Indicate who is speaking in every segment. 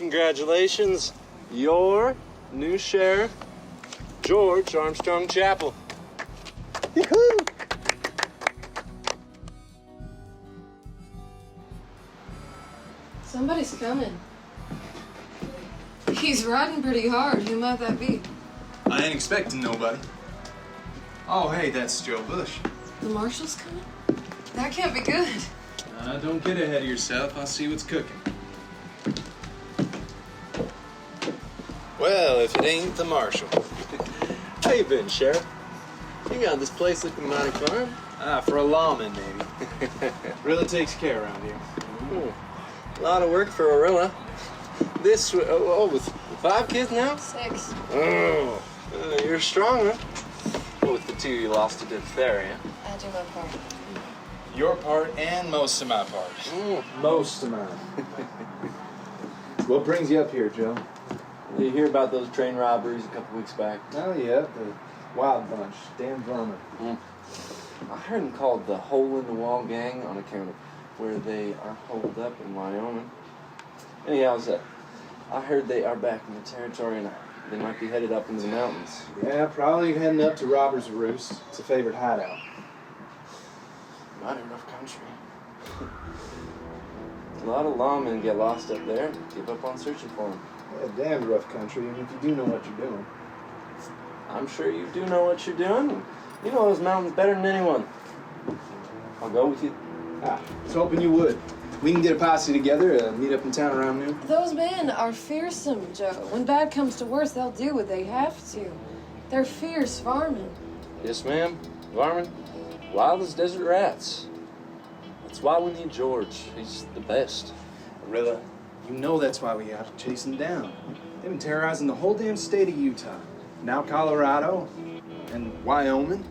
Speaker 1: Congratulations, your new sheriff, George Armstrong Chappell. Yoo-hoo!
Speaker 2: Somebody's coming. He's riding pretty hard. Who might that be?
Speaker 3: I ain't expecting nobody. Oh, hey, that's Joe Bush.
Speaker 2: The marshal's coming? That can't be good.
Speaker 3: Don't get ahead of yourself. I'll see what's cooking.
Speaker 1: Well, if it ain't the marshal. How you been, Sheriff? You got this place looking mighty fine.
Speaker 3: For a lawman, maybe. Really takes care around here.
Speaker 1: A lot of work for Orilla. This, with 5 kids now?
Speaker 2: 6.
Speaker 1: Oh, you're strong, man. Well, with the 2 you lost to diphtheria.
Speaker 2: I do my part.
Speaker 3: Your part and most of my part.
Speaker 4: Most of mine. What brings you up here, Joe?
Speaker 1: Did you hear about those train robberies a couple weeks back?
Speaker 4: Oh, yeah, the Wild Bunch. Damn vermin.
Speaker 1: I heard them called the Hole-in-the-Wall Gang on account of where they are holed up in Wyoming. Anyhow, I heard they are back in the territory and they might be headed up into the mountains.
Speaker 4: Yeah, probably heading up to Robber's Roost. It's a favorite hideout.
Speaker 1: Mighty rough country. A lot of lawmen get lost up there and give up on searching for them.
Speaker 4: Yeah, damn rough country, and if you do know what you're doing.
Speaker 1: I'm sure you do know what you're doing. You know those mountains better than anyone. I'll go with you.
Speaker 4: I was hoping you would. We can get a posse together, meet up in town around noon.
Speaker 2: Those men are fearsome, Joe. When bad comes to worse, they'll do what they have to. They're fierce varmin.
Speaker 1: Yes, ma'am. Varmin, wild as desert rats. That's why we need George. He's the best.
Speaker 4: Rilla, you know that's why we got to chase them down. They've been terrorizing the whole damn state of Utah. Now Colorado, and Wyoming,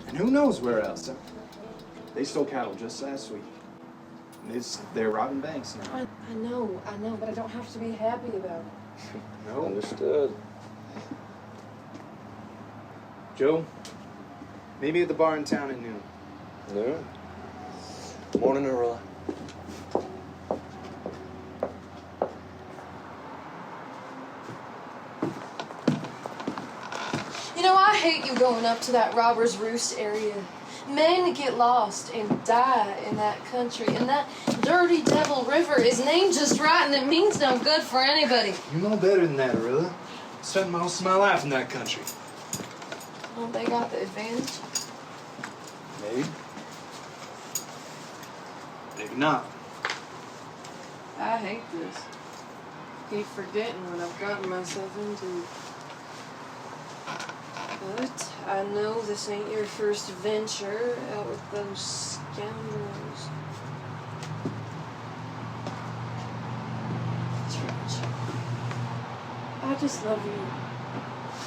Speaker 4: and who knows where else. They stole cattle just last week. They're robbing banks now.
Speaker 2: I know, but I don't have to be happy about it.
Speaker 4: No.
Speaker 1: Understood.
Speaker 4: Joe, maybe at the bar in town at noon.
Speaker 1: Noon? Morning, Aurora.
Speaker 2: You know, I hate you going up to that Robber's Roost area. Men get lost and die in that country, and that dirty devil river is named just right, and it means no good for anybody.
Speaker 4: You know better than that, Arilla.
Speaker 3: Spent most of my life in that country.
Speaker 2: Well, they got the advantage.
Speaker 4: Maybe. Maybe not.
Speaker 2: I hate this. Keep forgetting what I've gotten myself into. But I know this ain't your first venture out with those scoundrels. George, I just love you.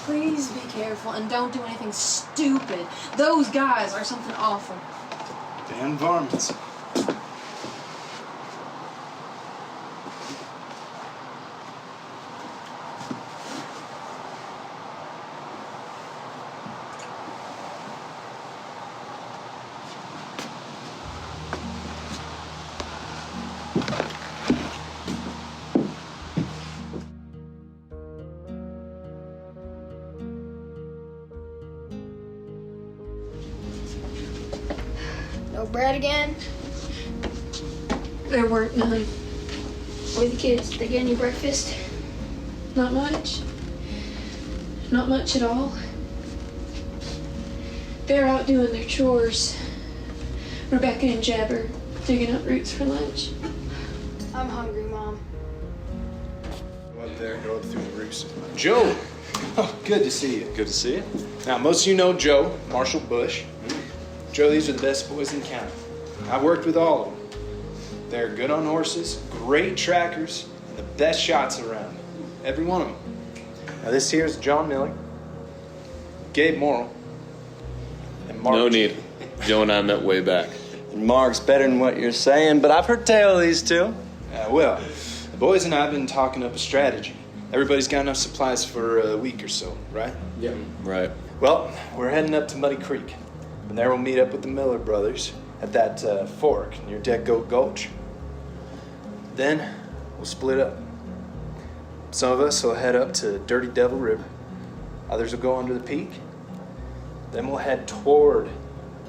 Speaker 2: Please be careful and don't do anything stupid. Those guys are something awful.
Speaker 4: Damn varmints.
Speaker 5: No bread again?
Speaker 2: There weren't none.
Speaker 5: Where the kids? They getting you breakfast?
Speaker 2: Not much. Not much at all. They're out doing their chores. Rebecca and Jeb are digging up roots for lunch.
Speaker 5: I'm hungry, Mom.
Speaker 4: Go up there, go up through the roost. Joe! Oh, good to see you.
Speaker 1: Good to see you.
Speaker 4: Now, most of you know Joe, Marshall Bush. Joe, these are the best boys in county. I've worked with all of them. They're good on horses, great trackers, and the best shots around. Every one of them. Now, this here is John Miller, Gabe Morrill, and Mark.
Speaker 6: No need. Joe and I met way back.
Speaker 1: Mark's better than what you're saying, but I've heard tale of these two.
Speaker 4: Well, the boys and I have been talking up a strategy. Everybody's got enough supplies for a week or so, right?
Speaker 6: Yeah. Right.
Speaker 4: Well, we're heading up to Muddy Creek. And there we'll meet up with the Miller brothers at that fork near Dead Goat Gulch. Then we'll split up. Some of us will head up to Dirty Devil River. Others will go under the peak. Then we'll head toward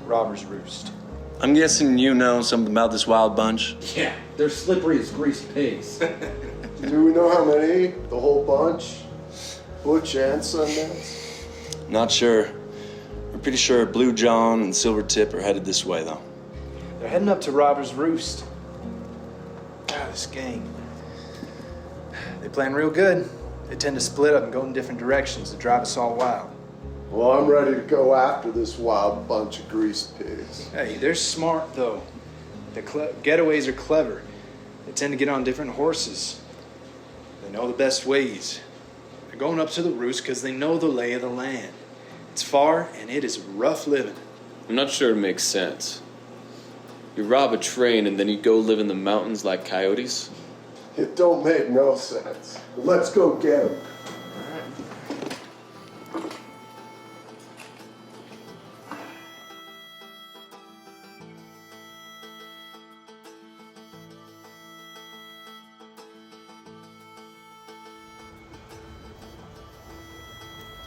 Speaker 4: Robber's Roost.
Speaker 6: I'm guessing you know something about this wild bunch.
Speaker 1: Yeah, they're slippery as greased pigs.
Speaker 7: Do we know how many? The whole bunch? Butch and Sundance?
Speaker 6: Not sure. We're pretty sure Blue John and Silvertip are headed this way, though.
Speaker 4: They're heading up to Robber's Roost. This gang. They plan real good. They tend to split up and go in different directions to drive us all wild.
Speaker 7: Well, I'm ready to go after this wild bunch of greased pigs.
Speaker 4: Hey, they're smart, though. The getaways are clever. They tend to get on different horses. They know the best ways. They're going up to the roost because they know the lay of the land. It's far, and it is rough living.
Speaker 6: I'm not sure it makes sense. You rob a train and then you go live in the mountains like coyotes?
Speaker 7: It don't make no sense. Let's go get 'em.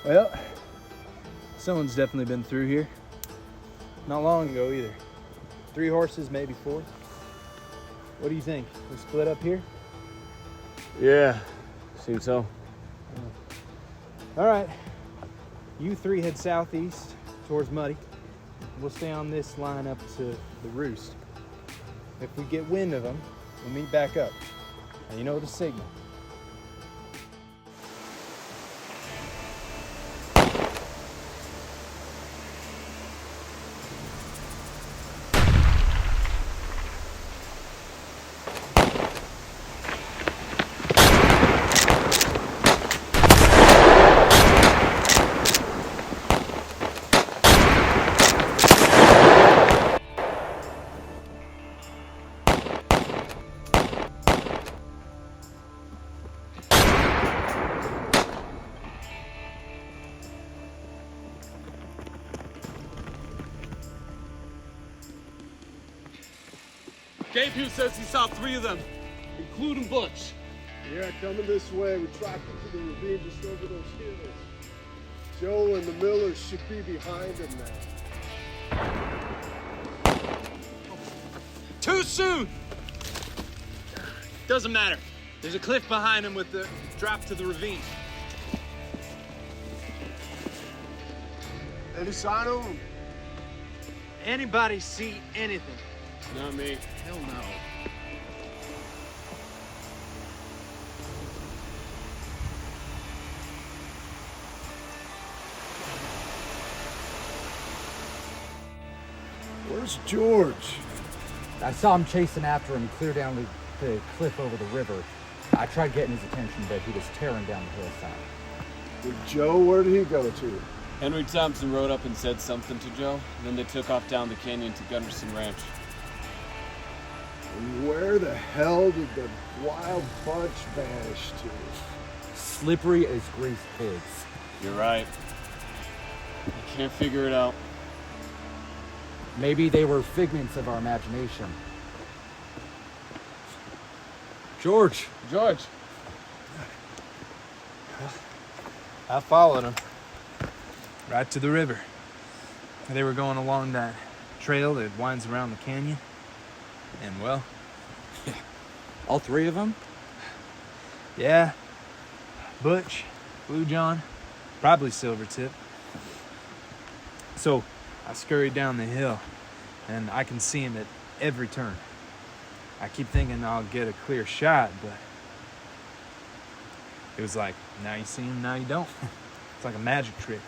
Speaker 4: Well, someone's definitely been through here. Not long ago either. 3 horses, maybe 4. What do you think? We split up here?
Speaker 8: Yeah, seems so.
Speaker 4: All right. You 3 head southeast towards Muddy. We'll stay on this line up to the roost. If we get wind of them, we'll meet back up. And you know the signal.
Speaker 8: Gabe Hughes says he saw 3 of them, including Butch.
Speaker 7: Yeah, coming this way. We tracked them to the ravine just over those hills. Joe and the Millers should be behind them now.
Speaker 8: Too soon! Doesn't matter. There's a cliff behind him with the drop to the ravine.
Speaker 7: Any sign of them?
Speaker 4: Anybody see anything?
Speaker 8: Not me.
Speaker 4: Hell no.
Speaker 7: Where's George?
Speaker 9: I saw him chasing after him clear down the cliff over the river. I tried getting his attention, but he was tearing down the hillside.
Speaker 7: With Joe, where did he go to?
Speaker 8: Henry Thompson rode up and said something to Joe, and then they took off down the canyon to Gunderson Ranch.
Speaker 7: And where the hell did the wild bunch vanish to?
Speaker 9: Slippery as greased pigs.
Speaker 8: You're right. I can't figure it out.
Speaker 9: Maybe they were figments of our imagination. George!
Speaker 8: George!
Speaker 4: I followed them right to the river. They were going along that trail that winds around the canyon. And well,
Speaker 9: All 3 of them?
Speaker 4: yeah, Butch, Blue John, probably Silvertip. So I scurried down the hill, and I can see him at every turn. I keep thinking I'll get a clear shot, but it was like, now you see him, now you don't. It's like a magic trick.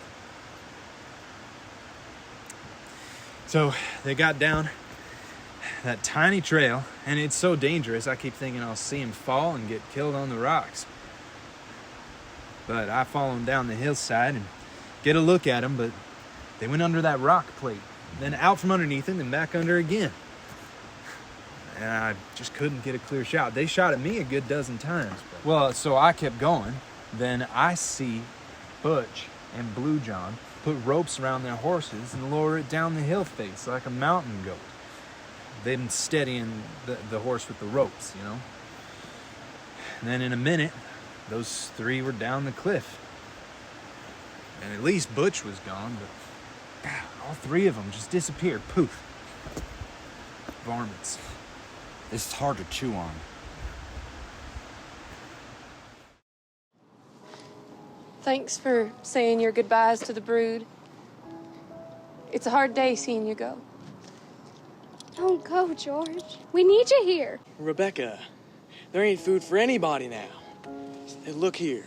Speaker 4: So they got down that tiny trail, and it's so dangerous, I keep thinking I'll see him fall and get killed on the rocks. But I follow him down the hillside and get a look at him, but they went under that rock plate, then out from underneath him and back under again. And I just couldn't get a clear shot. They shot at me a good dozen times. Well, so I kept going. Then I see Butch and Blue John put ropes around their horses and lower it down the hill face like a mountain goat. They've been steadying the horse with the ropes, you know. And then in a minute, those three were down the cliff. And at least Butch was gone, but all three of them just disappeared. Poof. Varmints.
Speaker 9: This is hard to chew on.
Speaker 2: Thanks for saying your goodbyes to the brood. It's a hard day seeing you go.
Speaker 5: Don't go, George. We need you here.
Speaker 10: Rebecca, there ain't food for anybody now. Hey, look here.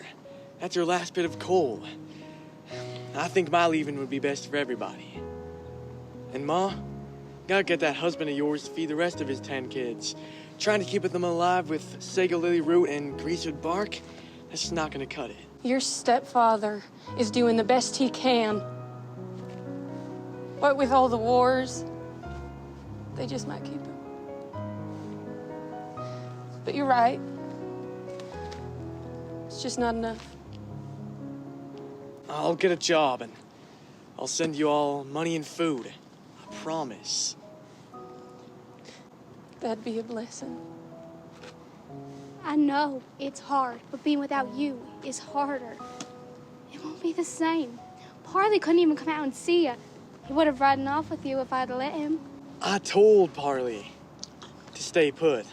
Speaker 10: That's your last bit of coal. I think my leaving would be best for everybody. And Ma, gotta get that husband of yours to feed the rest of his 10 kids. Trying to keep them alive with sago lily root and greasewood bark, that's just not gonna cut it.
Speaker 2: Your stepfather is doing the best he can. What with all the wars, they just might keep him. But you're right. It's just not enough.
Speaker 10: I'll get a job and I'll send you all money and food. I promise.
Speaker 2: That'd be a blessing.
Speaker 5: I know it's hard, but being without you is harder. It won't be the same. Parley couldn't even come out and see you. He would have ridden off with you if I'd let him.
Speaker 10: I told Parley to stay put.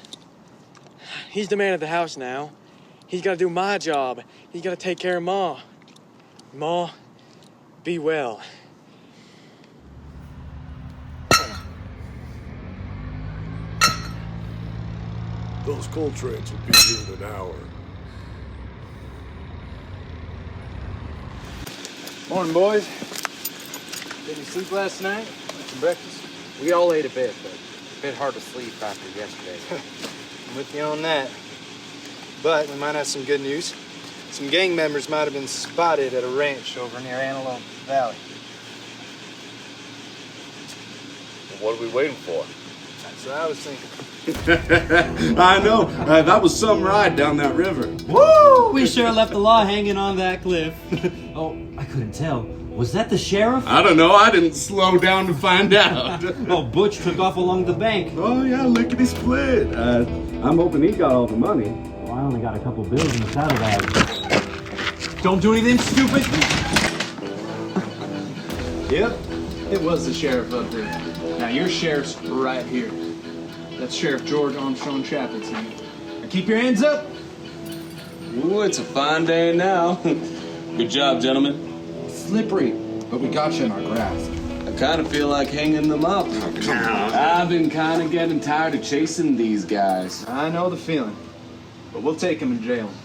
Speaker 10: He's the man of the house now. He's got to do my job. He's got to take care of Ma. Ma, be well.
Speaker 7: Those coal trains will be here in an hour.
Speaker 4: Morning, boys. Did you sleep last night? Had some breakfast?
Speaker 9: We all ate a bit, but a bit hard to sleep after yesterday.
Speaker 4: I'm with you on that. But we might have some good news. Some gang members might have been spotted at a ranch over near Antelope Valley.
Speaker 11: What are we waiting for?
Speaker 4: That's what I was thinking.
Speaker 11: I know. That was some ride down that river.
Speaker 12: Woo! We sure left the law hanging on that cliff. Oh, I couldn't tell. Was that the sheriff?
Speaker 11: I don't know. I didn't slow down to find out.
Speaker 12: Oh, Butch took off along the bank.
Speaker 11: Oh, yeah, lickety split. I'm hoping he got all the money.
Speaker 12: Well, I only got a couple bills in the saddlebag. Don't do anything stupid.
Speaker 3: Yep, it was the sheriff up there. Now your sheriff's right here. That's Sheriff George Armstrong Chappell Jr. Now keep your hands up.
Speaker 6: Ooh, it's a fine day now. Good job, gentlemen.
Speaker 9: Slippery, but we got you in our grasp.
Speaker 6: I kind of feel like hanging them up. I've been kind of getting tired of chasing these guys.
Speaker 4: I know the feeling, but we'll take them and jail them.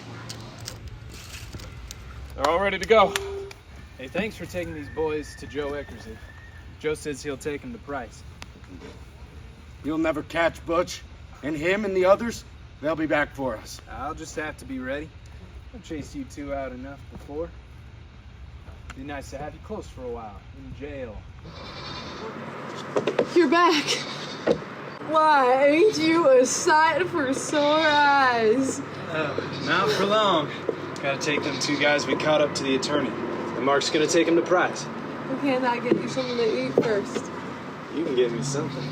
Speaker 4: They're all ready to go. Hey, thanks for taking these boys to Joe Eckersley. Joe says he'll take them to Price.
Speaker 11: You'll never catch Butch. And him and the others, they'll be back for us.
Speaker 4: I'll just have to be ready. I've chased you two out enough before. Be nice to have you close for a while, in jail.
Speaker 2: You're back. Why, ain't you a sight for sore eyes?
Speaker 4: Not for long. Gotta take them two guys we caught up to the attorney. And Mark's gonna take them to Price.
Speaker 2: Well, can't I get you something to eat first?
Speaker 4: You can get me something.